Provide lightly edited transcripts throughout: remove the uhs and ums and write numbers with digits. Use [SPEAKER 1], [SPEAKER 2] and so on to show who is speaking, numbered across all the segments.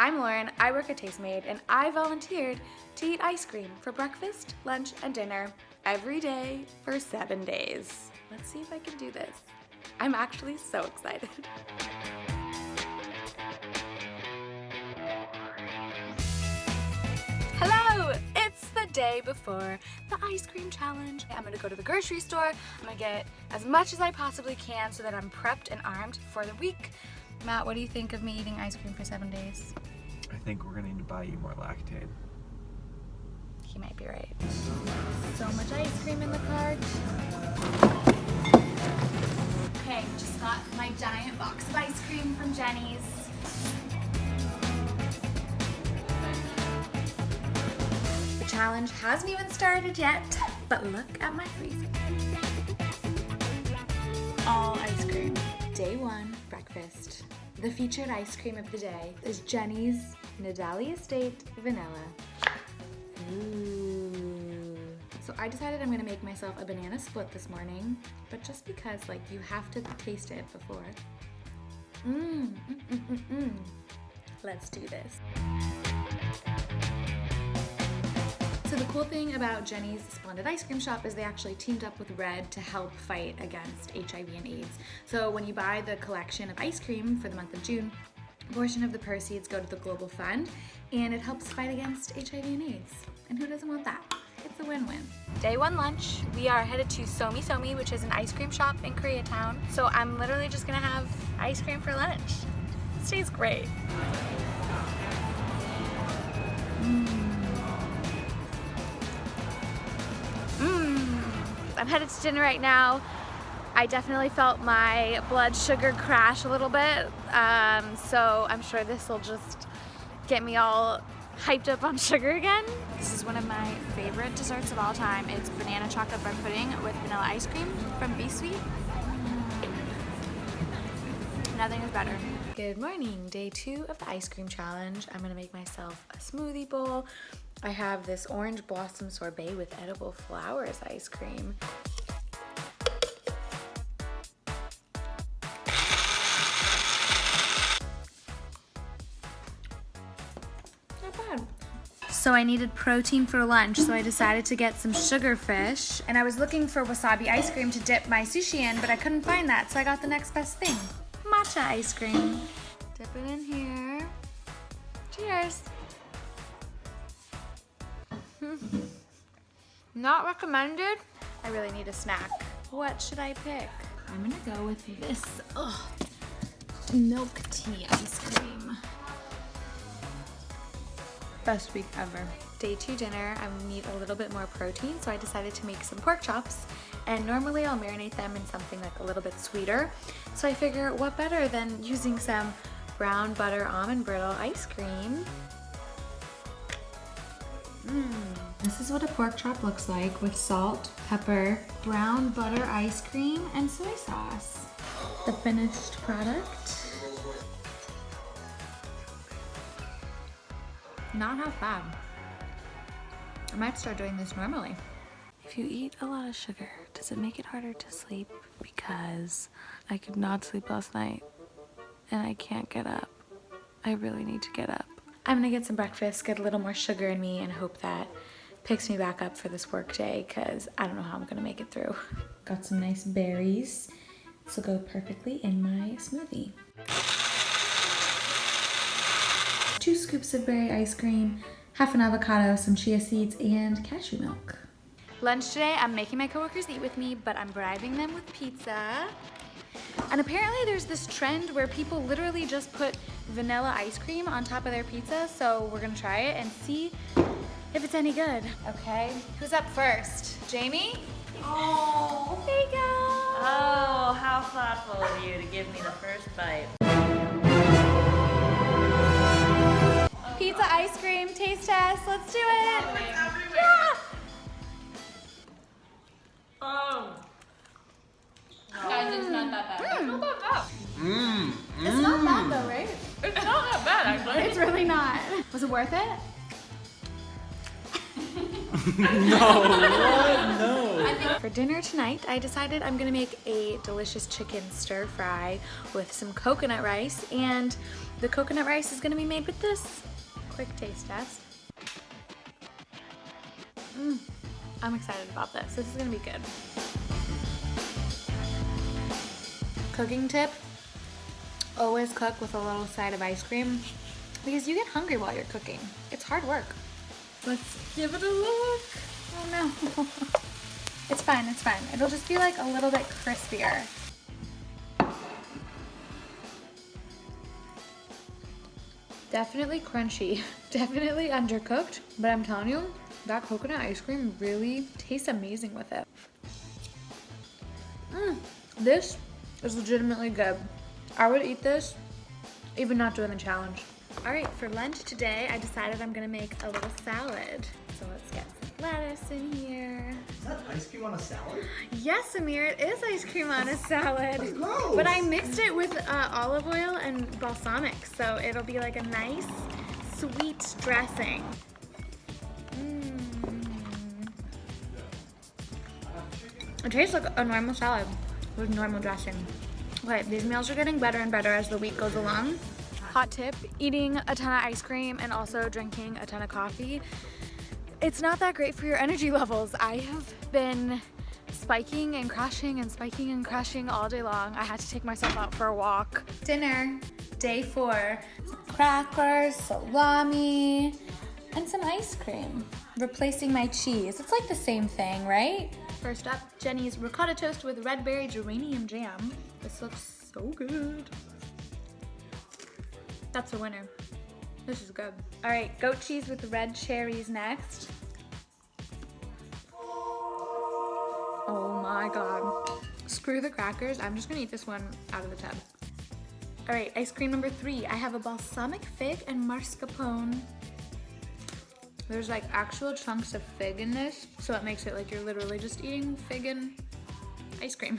[SPEAKER 1] I'm Lauren, I work at Tastemade, and I volunteered to eat ice cream for breakfast, lunch, and dinner every day for 7 days. Let's see if I can do this. I'm actually so excited. Hello! It's the day before the ice cream challenge. I'm gonna go to the grocery store. I'm gonna get as much as I possibly can so that I'm prepped and armed for the week. Matt, what do you think of me eating ice cream for 7 days?
[SPEAKER 2] I think we're gonna need to buy you more Lactaid.
[SPEAKER 1] He might be right. So much ice cream in the cart. Okay, just got my giant box of ice cream from Jenny's. The challenge hasn't even started yet, but look at my freezer. All ice cream. Day 1, breakfast. The featured ice cream of the day is Jenny's Nadali Estate Vanilla. Ooh. So I decided I'm gonna make myself a banana split this morning, but just because, like, you have to taste it before. Let's do this. So the cool thing about Jenny's Splendid Ice Cream Shop is they actually teamed up with Red to help fight against HIV and AIDS. So when you buy the collection of ice cream for the month of June, a portion of the proceeds go to the Global Fund, and it helps fight against HIV and AIDS. And who doesn't want that? It's a win-win. Day 1 lunch, we are headed to Somi Somi, which is an ice cream shop in Koreatown. So I'm literally just gonna have ice cream for lunch. This tastes great. I'm headed to dinner right now. I definitely felt my blood sugar crash a little bit, so I'm sure this will just get me all hyped up on sugar again. This is one of my favorite desserts of all time. It's banana chocolate bread pudding with vanilla ice cream from Be Sweet. Nothing is better. Good morning, day 2 of the ice cream challenge. I'm gonna make myself a smoothie bowl. I have this orange blossom sorbet with edible flowers ice cream. Not bad. So I needed protein for lunch, so I decided to get some sugar fish. And I was looking for wasabi ice cream to dip my sushi in, but I couldn't find that, so I got the next best thing. Matcha ice cream. Dip it in here. Cheers. Not recommended. I really need a snack. What should I pick? I'm gonna go with this milk tea ice cream. Best week ever. Day 2 dinner, I need a little bit more protein, so I decided to make some pork chops. And normally I'll marinate them in something like a little bit sweeter. So I figure what better than using some brown butter almond brittle ice cream. This is what a pork chop looks like with salt, pepper, brown butter ice cream, and soy sauce. The finished product. Not half bad. I might start doing this normally. If you eat a lot of sugar, does it make it harder to sleep? Because I could not sleep last night and I can't get up. I really need to get up. I'm gonna get some breakfast, get a little more sugar in me, and hope that picks me back up for this work day, because I don't know how I'm gonna make it through. Got some nice berries. This will go perfectly in my smoothie. 2 scoops of berry ice cream, half an avocado, some chia seeds, and cashew milk. Lunch today, I'm making my coworkers eat with me, but I'm bribing them with pizza. And apparently there's this trend where people literally just put vanilla ice cream on top of their pizza, so we're gonna try it and see if it's any good. Okay, who's up first? Jamie?
[SPEAKER 3] Oh.
[SPEAKER 1] There you go.
[SPEAKER 3] Oh, how thoughtful of you to give me the first bite.
[SPEAKER 1] Pizza ice cream taste test, let's do it.
[SPEAKER 3] Yeah. Oh.
[SPEAKER 4] Guys, it's not that bad. It's not that bad.
[SPEAKER 1] It's not bad though, right?
[SPEAKER 4] It's not that bad, actually.
[SPEAKER 1] It's really not. Was it worth it?
[SPEAKER 2] No, what? No.
[SPEAKER 4] I think
[SPEAKER 1] For dinner tonight, I decided I'm gonna make a delicious chicken stir fry with some coconut rice, and the coconut rice is gonna be made with this. Quick taste test. I'm excited about this. This is gonna be good. Cooking tip, always cook with a little side of ice cream because you get hungry while you're cooking. It's hard work. Let's give it a look. Oh no. It's fine, it's fine. It'll just be like a little bit crispier. Definitely crunchy, definitely undercooked, but I'm telling you, that coconut ice cream really tastes amazing with it. This is legitimately good. I would eat this even not doing the challenge. All right, for lunch today, I decided I'm gonna make a little salad. So let's get some lettuce in here.
[SPEAKER 5] Is that ice cream on a salad?
[SPEAKER 1] Yes, Amir, it is ice cream on a salad.
[SPEAKER 5] That's gross.
[SPEAKER 1] But I mixed it with olive oil and balsamic, so it'll be like a nice, sweet dressing. It tastes like a normal salad with normal dressing. Okay, these meals are getting better and better as the week goes along. Hot tip, eating a ton of ice cream and also drinking a ton of coffee, it's not that great for your energy levels. I have been spiking and crashing all day long. I had to take myself out for a walk. Dinner, day 4, crackers, salami, and some ice cream. Replacing my cheese. It's like the same thing, right? First up, Jenny's ricotta toast with red berry geranium jam. This looks so good. That's a winner. This is good. All right, goat cheese with red cherries next. Oh my God. Screw the crackers. I'm just gonna eat this one out of the tub. All right, ice cream number 3. I have a balsamic fig and mascarpone. There's like actual chunks of fig in this, so it makes it like you're literally just eating fig and ice cream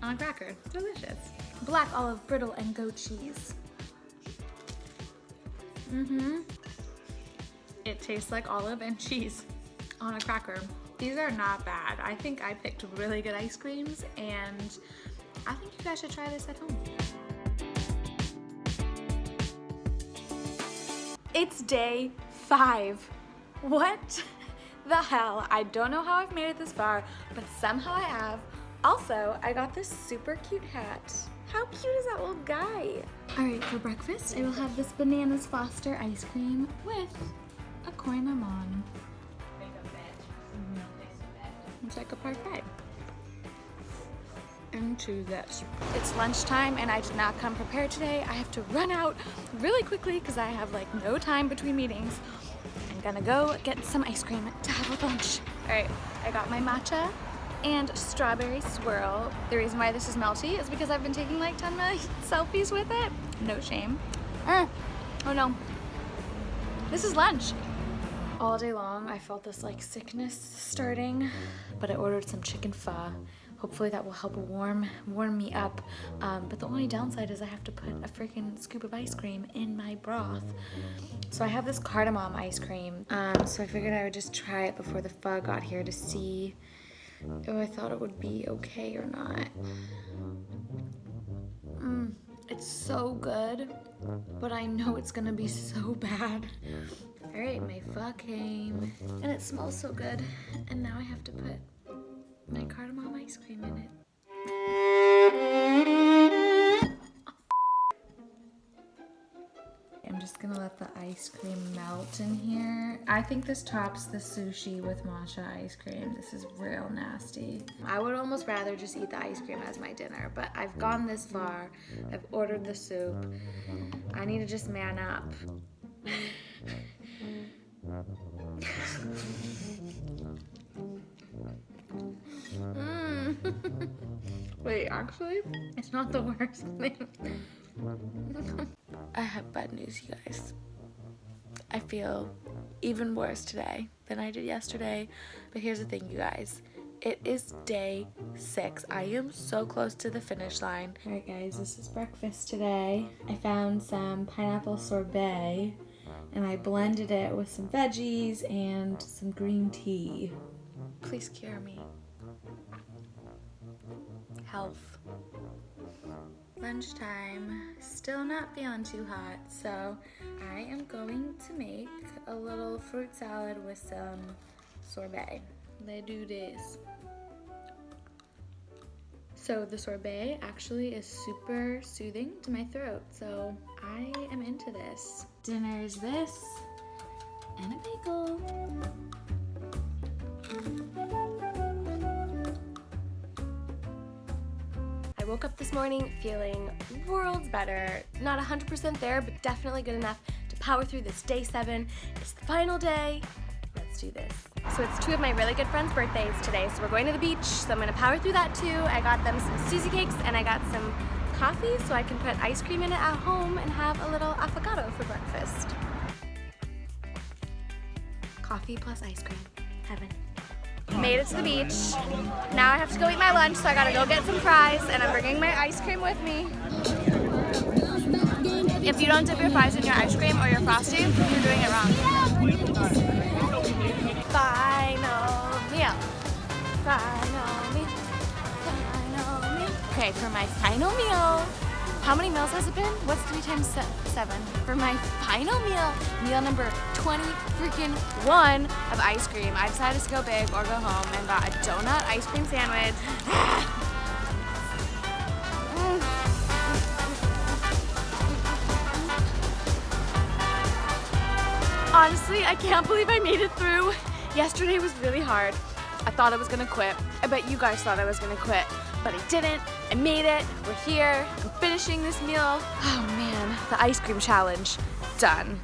[SPEAKER 1] on a cracker. Delicious. Black olive brittle and goat cheese. It tastes like olive and cheese on a cracker. These are not bad. I think I picked really good ice creams, and I think you guys should try this at home. It's day 5. What the hell? I don't know how I've made it this far, but somehow I have. Also, I got this super cute hat. How cute is that little guy? All right, for breakfast, I will have this Bananas Foster ice cream with a koi limon. It's like a parfait. Into this. It's lunchtime and I did not come prepared today. I have to run out really quickly because I have like no time between meetings. I'm gonna go get some ice cream to have with lunch. All right, I got my matcha and strawberry swirl. The reason why this is melty is because I've been taking like 10 million selfies with it. No shame. Oh no. This is lunch. All day long, I felt this like sickness starting, but I ordered some chicken pho. Hopefully that will help warm me up. But the only downside is I have to put a freaking scoop of ice cream in my broth. So I have this cardamom ice cream. So I figured I would just try it before the pho got here to see if I thought it would be okay or not. It's so good, but I know it's gonna be so bad. All right, my pho came, and it smells so good. And now I have to put my cardamom ice cream in it. I'm just gonna let the ice cream melt in here. I think this tops the sushi with matcha ice cream. This is real nasty. I would almost rather just eat the ice cream as my dinner, but I've gone this far. I've ordered the soup. I need to just man up. Wait, actually, it's not the worst thing. I have bad news, you guys. I feel even worse today than I did yesterday. But here's the thing, you guys. It is day 6. I am so close to the finish line. All right, guys, this is breakfast today. I found some pineapple sorbet, and I blended it with some veggies and some green tea. Please cure me. health. Lunchtime, still not feeling too hot, so I am going to make a little fruit salad with some sorbet. Let's do this. So the sorbet actually is super soothing to my throat, so I am into this. Dinner's this, and a bagel.
[SPEAKER 6] I woke up this morning feeling worlds better. Not 100% there, but definitely good enough to power through this day 7. It's the final day. Let's do this. So it's 2 of my really good friends' birthdays today, so we're going to the beach, so I'm gonna power through that too. I got them some Susie cakes and I got some coffee so I can put ice cream in it at home and have a little affogato for breakfast. Coffee plus ice cream. Heaven. Made it to the beach. Now I have to go eat my lunch, so I gotta go get some fries, and I'm bringing my ice cream with me. If you don't dip your fries in your ice cream or your Frosty, you're doing it wrong. Final meal. Final meal. Final meal. Okay, for my final meal, how many meals has it been? What's 3 times 7? For my final meal, meal number 20 freaking 1 of ice cream, I decided to go big or go home and got a donut ice cream sandwich. Honestly, I can't believe I made it through. Yesterday was really hard. I thought I was gonna quit. I bet you guys thought I was gonna quit, but I didn't. I made it. We're here. I'm finishing this meal. Oh man, the ice cream challenge, done.